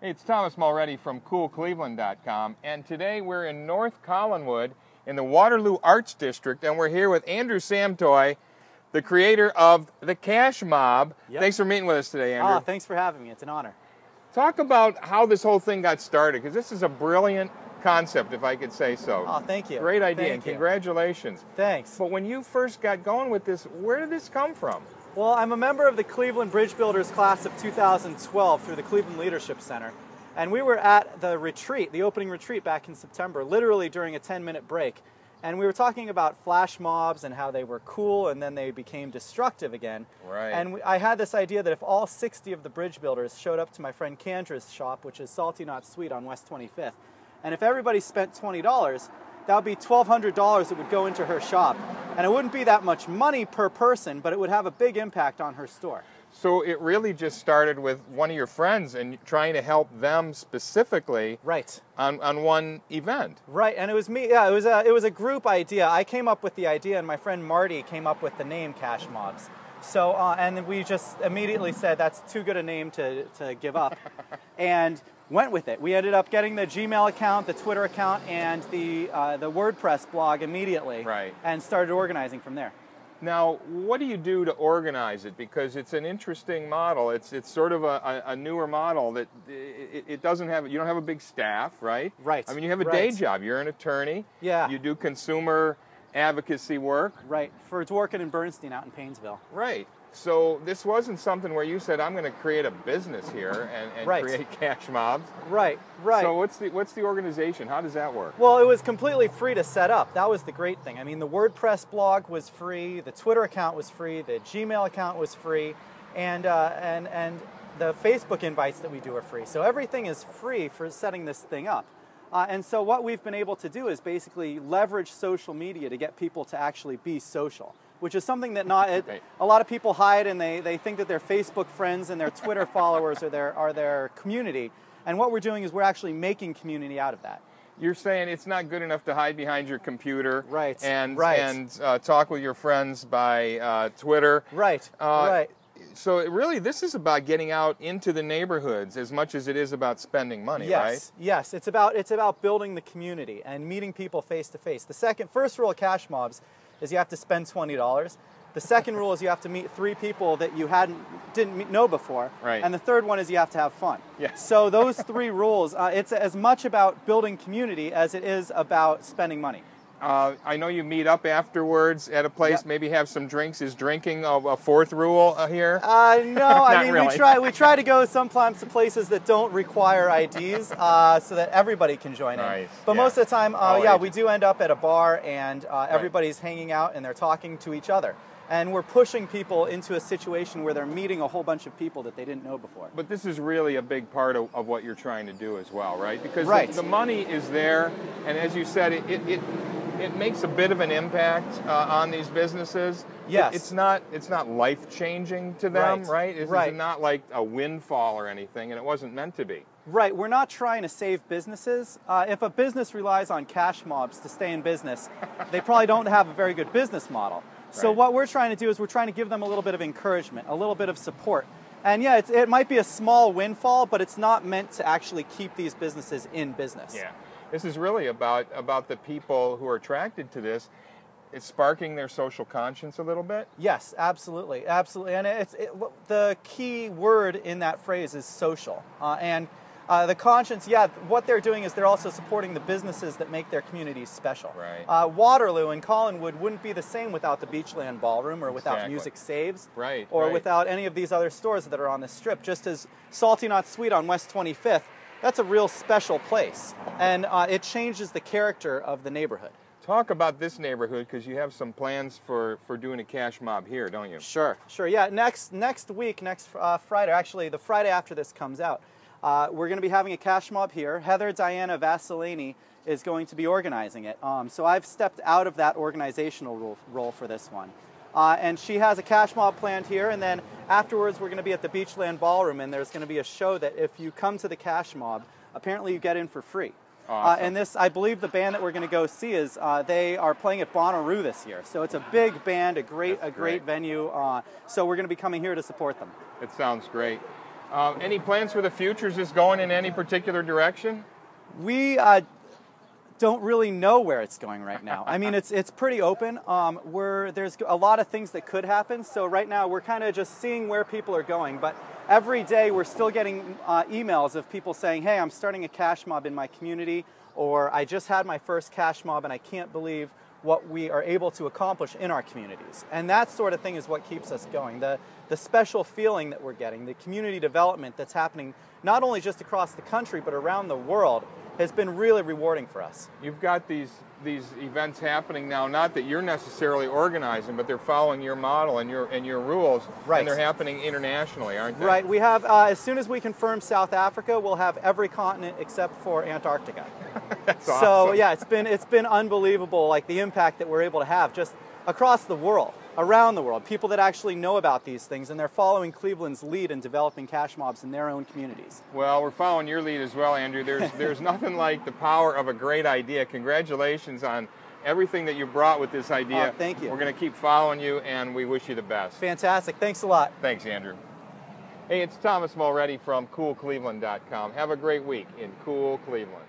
Hey, it's Thomas Mulready from CoolCleveland.com, and today we're in North Collinwood in the Waterloo Arts District, and we're here with Andrew Samtoy, the creator of the Cash Mob. Yep. Thanks for meeting with us today, Andrew. Thanks for having me. It's an honor. Talk about how this whole thing got started, because this is a brilliant concept, if I could say so. Oh, thank you. Great idea, Thank and you. Congratulations. Thanks. But when you first got going with this, where did this come from? Well, I'm a member of the Cleveland Bridge Builders class of 2012 through the Cleveland Leadership Center. And we were at the retreat, the opening retreat back in September, literally during a 10-minute break. And we were talking about flash mobs and how they were cool and then they became destructive again. Right. And I had this idea that if all 60 of the bridge builders showed up to my friend Kandra's shop, which is Salty Not Sweet on West 25th, and if everybody spent $20, that would be $1,200 that would go into her shop. And it wouldn't be that much money per person, but it would have a big impact on her store. So it really just started with one of your friends and trying to help them specifically, right, on one event. Right, and it was me. Yeah, it was a group idea. I came up with the idea, and my friend Marty came up with the name Cash Mobs. So and we just immediately said that's too good a name to give up, and went with it. We ended up getting the Gmail account, the Twitter account, and the WordPress blog immediately, right, and started organizing from there. Now, what do you do to organize it? Because it's an interesting model. It's sort of a newer model that it doesn't have. You don't have a big staff, right? Right. I mean, you have a day job. You're an attorney. Yeah. You do consumer advocacy work. Right. For Dworkin and Bernstein out in Painesville. Right. So this wasn't something where you said, I'm going to create a business here and create cash mobs. Right, right. So what's the organization? How does that work? Well, it was completely free to set up. That was the great thing. I mean, the WordPress blog was free, the Twitter account was free, the Gmail account was free, and the Facebook invites that we do are free. So everything is free for setting this thing up. And so what we've been able to do is basically leverage social media to get people to actually be social, which is something that a lot of people hide, and they think that their Facebook friends and their Twitter followers are their community. And what we're doing is we're actually making community out of that. You're saying it's not good enough to hide behind your computer, right, and talk with your friends by Twitter. Right, right. So this is about getting out into the neighborhoods as much as it is about spending money, right? Yes, it's about building the community and meeting people face to face. The first rule of Cash Mobs is you have to spend $20. The second rule is you have to meet 3 people that you didn't know before. Right. And the third one is you have to have fun. Yes. So those 3 rules, it's as much about building community as it is about spending money. I know you meet up afterwards at a place, maybe have some drinks. Is drinking a 4th rule here? No, I mean, really. we try to go sometimes to places that don't require IDs so that everybody can join in. But most of the time, we do end up at a bar and everybody's hanging out and they're talking to each other. And we're pushing people into a situation where they're meeting a whole bunch of people that they didn't know before. But this is really a big part of what you're trying to do as well, right? Because the money is there, and as you said, it makes a bit of an impact on these businesses. Yes. It's not life-changing to them, right? It's not like a windfall or anything, and it wasn't meant to be. Right. We're not trying to save businesses. If a business relies on cash mobs to stay in business, they probably don't have a very good business model. So what we're trying to do is we're trying to give them a little bit of encouragement, a little bit of support. And yeah, it might be a small windfall, but it's not meant to actually keep these businesses in business. Yeah. This is really about the people who are attracted to this. It's sparking their social conscience a little bit. Yes, absolutely, absolutely. And the key word in that phrase is social. The conscience, what they're doing is they're also supporting the businesses that make their communities special. Right. Waterloo and Collinwood wouldn't be the same without the Beachland Ballroom or without Music Saves. Right. Or without any of these other stores that are on the strip. Just as Salty Not Sweet on West 25th, that's a real special place. And it changes the character of the neighborhood. Talk about this neighborhood, because you have some plans for doing a cash mob here, don't you? Sure. Yeah, next week, next Friday, actually the Friday after this comes out, we're going to be having a cash mob here. Heather Diana Vasilani is going to be organizing it. So I've stepped out of that organizational role for this one. And she has a cash mob planned here, and then afterwards we're going to be at the Beachland Ballroom, and there's going to be a show that if you come to the cash mob, apparently you get in for free. Awesome. And this, I believe the band that we're going to go see is, they are playing at Bonnaroo this year. So it's a big band, a great venue. So we're going to be coming here to support them. It sounds great. Any plans for the future? Is this going in any particular direction? We don't really know where it's going right now. I mean, it's pretty open. There's a lot of things that could happen. So right now we're kind of just seeing where people are going. But every day we're still getting emails of people saying, hey, I'm starting a cash mob in my community, or I just had my first cash mob and I can't believe what we are able to accomplish in our communities. And that sort of thing is what keeps us going. The special feeling that we're getting, the community development that's happening not only just across the country but around the world has been really rewarding for us. You've got these events happening now, not that you're necessarily organizing, but they're following your model and your rules, right. And they're happening internationally, aren't they? Right. We have, as soon as we confirm South Africa, we'll have every continent except for Antarctica. That's so awesome. yeah, it's been unbelievable, like the impact that we're able to have just across the world, around the world, people that actually know about these things, and they're following Cleveland's lead in developing cash mobs in their own communities. Well, we're following your lead as well, Andrew. There's nothing like the power of a great idea. Congratulations on everything that you brought with this idea. Thank you. We're going to keep following you, and we wish you the best. Fantastic. Thanks a lot. Thanks, Andrew. Hey, it's Thomas Mulready from coolcleveland.com. Have a great week in cool Cleveland.